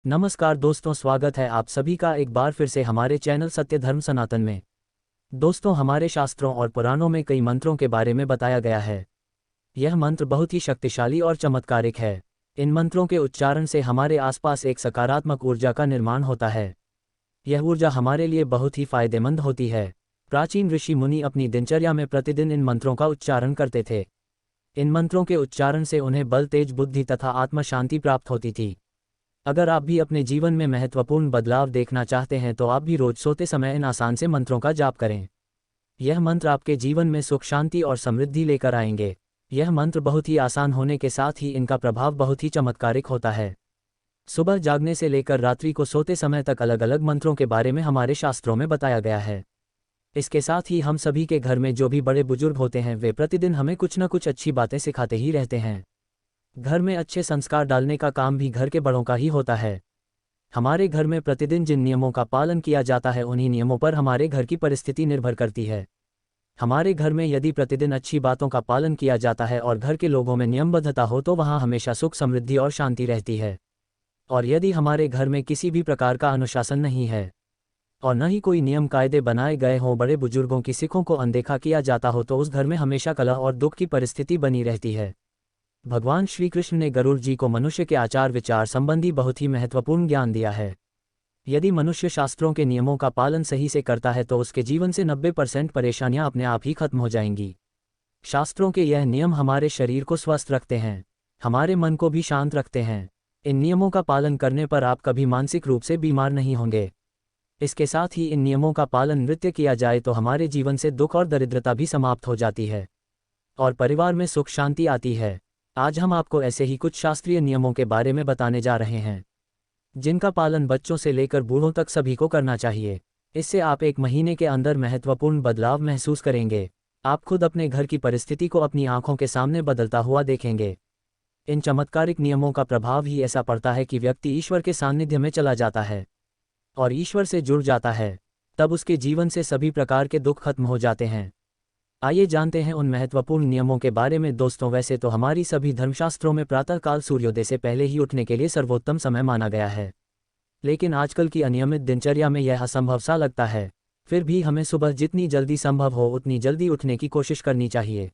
नमस्कार दोस्तों, स्वागत है आप सभी का एक बार फिर से हमारे चैनल सत्य धर्म सनातन में। दोस्तों, हमारे शास्त्रों और पुराणों में कई मंत्रों के बारे में बताया गया है। यह मंत्र बहुत ही शक्तिशाली और चमत्कारिक है। इन मंत्रों के उच्चारण से हमारे आसपास एक सकारात्मक ऊर्जा का निर्माण होता है। यह ऊर्जा हमारे लिए बहुत ही फायदेमंद होती है। प्राचीन ऋषि मुनि अपनी दिनचर्या में प्रतिदिन इन मंत्रों का उच्चारण करते थे। इन मंत्रों के उच्चारण से उन्हें बल, तेज बुद्धि तथा आत्म शांति प्राप्त होती थी। अगर आप भी अपने जीवन में महत्वपूर्ण बदलाव देखना चाहते हैं तो आप भी रोज सोते समय इन आसान से मंत्रों का जाप करें। यह मंत्र आपके जीवन में सुख, शांति और समृद्धि लेकर आएंगे। यह मंत्र बहुत ही आसान होने के साथ ही इनका प्रभाव बहुत ही चमत्कारिक होता है। सुबह जागने से लेकर रात्रि को सोते समय तक अलग अलग मंत्रों के बारे में हमारे शास्त्रों में बताया गया है। इसके साथ ही हम सभी के घर में जो भी बड़े बुजुर्ग होते हैं वे प्रतिदिन हमें कुछ न कुछ अच्छी बातें सिखाते ही रहते हैं। घर में अच्छे संस्कार डालने का काम भी घर के बड़ों का ही होता है। हमारे घर में प्रतिदिन जिन नियमों का पालन किया जाता है उन्हीं नियमों पर हमारे घर की परिस्थिति निर्भर करती है। हमारे घर में यदि प्रतिदिन अच्छी बातों का पालन किया जाता है और घर के लोगों में नियमबद्धता हो तो वहाँ हमेशा सुख, समृद्धि और शांति रहती है। और यदि हमारे घर में किसी भी प्रकार का अनुशासन नहीं है और न ही कोई नियम कायदे बनाए गए हों, बड़े बुजुर्गों की सीखों को अनदेखा किया जाता हो तो उस घर में हमेशा कलह और दुख की परिस्थिति बनी रहती है। भगवान श्री कृष्ण ने गरुड़ जी को मनुष्य के आचार विचार संबंधी बहुत ही महत्वपूर्ण ज्ञान दिया है। यदि मनुष्य शास्त्रों के नियमों का पालन सही से करता है तो उसके जीवन से 90% परेशानियां अपने आप ही खत्म हो जाएंगी। शास्त्रों के यह नियम हमारे शरीर को स्वस्थ रखते हैं, हमारे मन को भी शांत रखते हैं। इन नियमों का पालन करने पर आप कभी मानसिक रूप से बीमार नहीं होंगे। इसके साथ ही इन नियमों का पालन नृत्य किया जाए तो हमारे जीवन से दुख और दरिद्रता भी समाप्त हो जाती है और परिवार में सुख शांति आती है। आज हम आपको ऐसे ही कुछ शास्त्रीय नियमों के बारे में बताने जा रहे हैं जिनका पालन बच्चों से लेकर बूढ़ों तक सभी को करना चाहिए। इससे आप 1 महीने के अंदर महत्वपूर्ण बदलाव महसूस करेंगे। आप खुद अपने घर की परिस्थिति को अपनी आंखों के सामने बदलता हुआ देखेंगे। इन चमत्कारिक नियमों का प्रभाव ही ऐसा पड़ता है कि व्यक्ति ईश्वर के सानिध्य में चला जाता है और ईश्वर से जुड़ जाता है। तब उसके जीवन से सभी प्रकार के दुख खत्म हो जाते हैं। आइए जानते हैं उन महत्वपूर्ण नियमों के बारे में। दोस्तों, वैसे तो हमारी सभी धर्मशास्त्रों में प्रातःकाल सूर्योदय से पहले ही उठने के लिए सर्वोत्तम समय माना गया है, लेकिन आजकल की अनियमित दिनचर्या में यह असंभव सा लगता है। फिर भी हमें सुबह जितनी जल्दी संभव हो उतनी जल्दी उठने की कोशिश करनी चाहिए।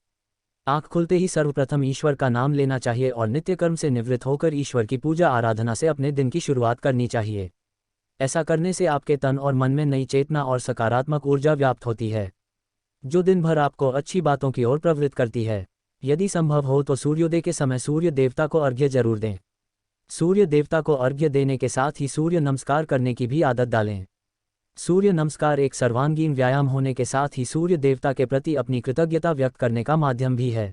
आँख खुलते ही सर्वप्रथम ईश्वर का नाम लेना चाहिए और नित्यकर्म से निवृत्त होकर ईश्वर की पूजा आराधना से अपने दिन की शुरुआत करनी चाहिए। ऐसा करने से आपके तन और मन में नई चेतना और सकारात्मक ऊर्जा व्याप्त होती है जो दिन भर आपको अच्छी बातों की ओर प्रवृत्त करती है। यदि संभव हो तो सूर्योदय के समय सूर्य देवता को अर्घ्य जरूर दें। सूर्य देवता को अर्घ्य देने के साथ ही सूर्य नमस्कार करने की भी आदत डालें। सूर्य नमस्कार एक सर्वांगीण व्यायाम होने के साथ ही सूर्य देवता के प्रति अपनी कृतज्ञता व्यक्त करने का माध्यम भी है।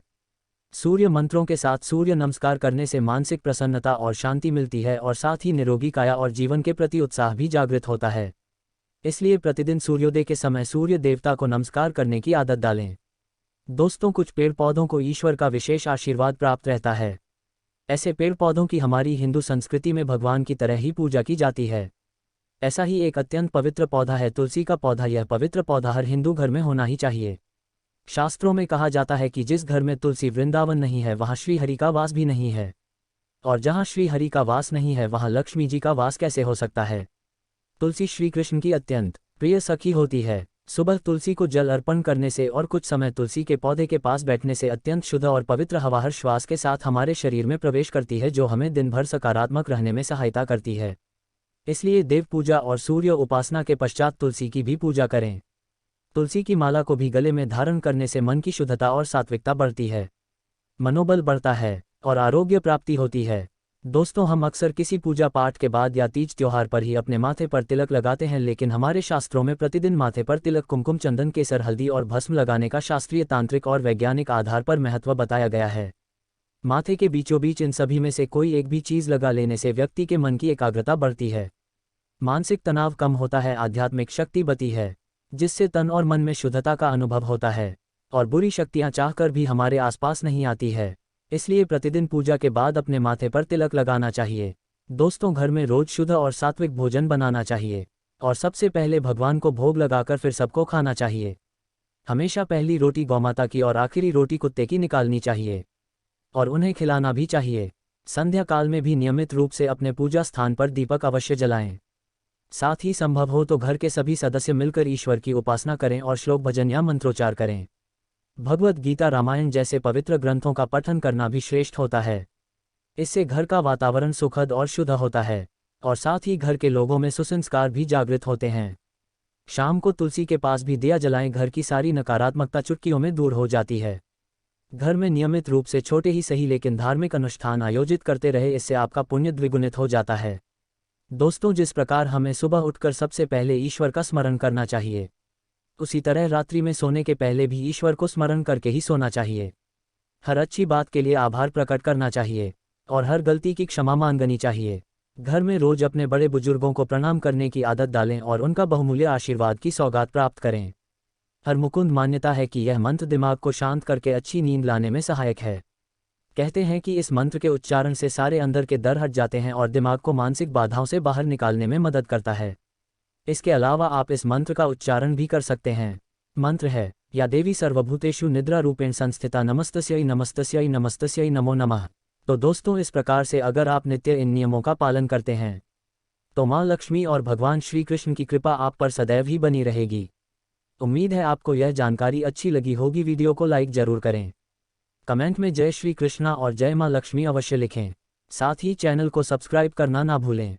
सूर्य मंत्रों के साथ सूर्य नमस्कार करने से मानसिक प्रसन्नता और शांति मिलती है और साथ ही निरोगी काया और जीवन के प्रति उत्साह भी जागृत होता है। इसलिए प्रतिदिन सूर्योदय के समय सूर्य देवता को नमस्कार करने की आदत डालें। दोस्तों, कुछ पेड़ पौधों को ईश्वर का विशेष आशीर्वाद प्राप्त रहता है। ऐसे पेड़ पौधों की हमारी हिंदू संस्कृति में भगवान की तरह ही पूजा की जाती है। ऐसा ही एक अत्यंत पवित्र पौधा है तुलसी का पौधा। यह पवित्र पौधा हर हिंदू घर में होना ही चाहिए। शास्त्रों में कहा जाता है कि जिस घर में तुलसी वृंदावन नहीं है वहाँ श्री हरि का वास भी नहीं है, और जहाँ श्री हरि का वास नहीं है वहाँ लक्ष्मी जी का वास कैसे हो सकता है। तुलसी श्री कृष्ण की अत्यंत प्रिय सखी होती है। सुबह तुलसी को जल अर्पण करने से और कुछ समय तुलसी के पौधे के पास बैठने से अत्यंत शुद्ध और पवित्र हवा हर श्वास के साथ हमारे शरीर में प्रवेश करती है, जो हमें दिन भर सकारात्मक रहने में सहायता करती है। इसलिए देव पूजा और सूर्य उपासना के पश्चात तुलसी की भी पूजा करें। तुलसी की माला को भी गले में धारण करने से मन की शुद्धता और सात्विकता बढ़ती है, मनोबल बढ़ता है और आरोग्य प्राप्ति होती है। दोस्तों, हम अक्सर किसी पूजा पाठ के बाद या तीज त्योहार पर ही अपने माथे पर तिलक लगाते हैं, लेकिन हमारे शास्त्रों में प्रतिदिन माथे पर तिलक, कुमकुम, चंदन, केसर, हल्दी और भस्म लगाने का शास्त्रीय, तांत्रिक और वैज्ञानिक आधार पर महत्व बताया गया है। माथे के बीचों बीच इन सभी में से कोई एक भी चीज लगा लेने से व्यक्ति के मन की एकाग्रता बढ़ती है, मानसिक तनाव कम होता है, आध्यात्मिक शक्ति बढ़ती है, जिससे तन और मन में शुद्धता का अनुभव होता है और बुरी शक्तियां चाहकर भी हमारे आसपास नहीं आती है। इसलिए प्रतिदिन पूजा के बाद अपने माथे पर तिलक लगाना चाहिए। दोस्तों, घर में रोज शुद्ध और सात्विक भोजन बनाना चाहिए और सबसे पहले भगवान को भोग लगाकर फिर सबको खाना चाहिए। हमेशा पहली रोटी गौमाता की और आखिरी रोटी कुत्ते की निकालनी चाहिए और उन्हें खिलाना भी चाहिए। संध्या काल में भी नियमित रूप से अपने पूजा स्थान पर दीपक अवश्य जलाएं। साथ ही संभव हो तो घर के सभी सदस्य मिलकर ईश्वर की उपासना करें और श्लोक भजन या मंत्रोच्चार करें। भगवद गीता, रामायण जैसे पवित्र ग्रंथों का पठन करना भी श्रेष्ठ होता है। इससे घर का वातावरण सुखद और शुद्ध होता है और साथ ही घर के लोगों में सुसंस्कार भी जागृत होते हैं। शाम को तुलसी के पास भी दिया जलाएं, घर की सारी नकारात्मकता चुटकियों में दूर हो जाती है। घर में नियमित रूप से छोटे ही सही लेकिन धार्मिक अनुष्ठान आयोजित करते रहे, इससे आपका पुण्य द्विगुणित हो जाता है। दोस्तों, जिस प्रकार हमें सुबह उठकर सबसे पहले ईश्वर का स्मरण करना चाहिए, उसी तरह रात्रि में सोने के पहले भी ईश्वर को स्मरण करके ही सोना चाहिए। हर अच्छी बात के लिए आभार प्रकट करना चाहिए और हर गलती की क्षमा मांगनी चाहिए। घर में रोज अपने बड़े बुजुर्गों को प्रणाम करने की आदत डालें और उनका बहुमूल्य आशीर्वाद की सौगात प्राप्त करें। हर मुकुंद मान्यता है कि यह मंत्र दिमाग को शांत करके अच्छी नींद लाने में सहायक है। कहते हैं कि इस मंत्र के उच्चारण से सारे अंदर के डर हट जाते हैं और दिमाग को मानसिक बाधाओं से बाहर निकालने में मदद करता है। इसके अलावा आप इस मंत्र का उच्चारण भी कर सकते हैं। मंत्र है, या देवी सर्वभूतेषु निद्रा रूपेण संस्थिता नमस्तस्यै नमस्तस्यै नमस्तस्यै नमो नमः। तो दोस्तों, इस प्रकार से अगर आप नित्य इन नियमों का पालन करते हैं तो माँ लक्ष्मी और भगवान श्री कृष्ण की कृपा आप पर सदैव ही बनी रहेगी। उम्मीद है आपको यह जानकारी अच्छी लगी होगी। वीडियो को लाइक जरूर करें। कमेंट में जय श्री कृष्णा और जय माँ लक्ष्मी अवश्य लिखें। साथ ही चैनल को सब्सक्राइब करना ना भूलें।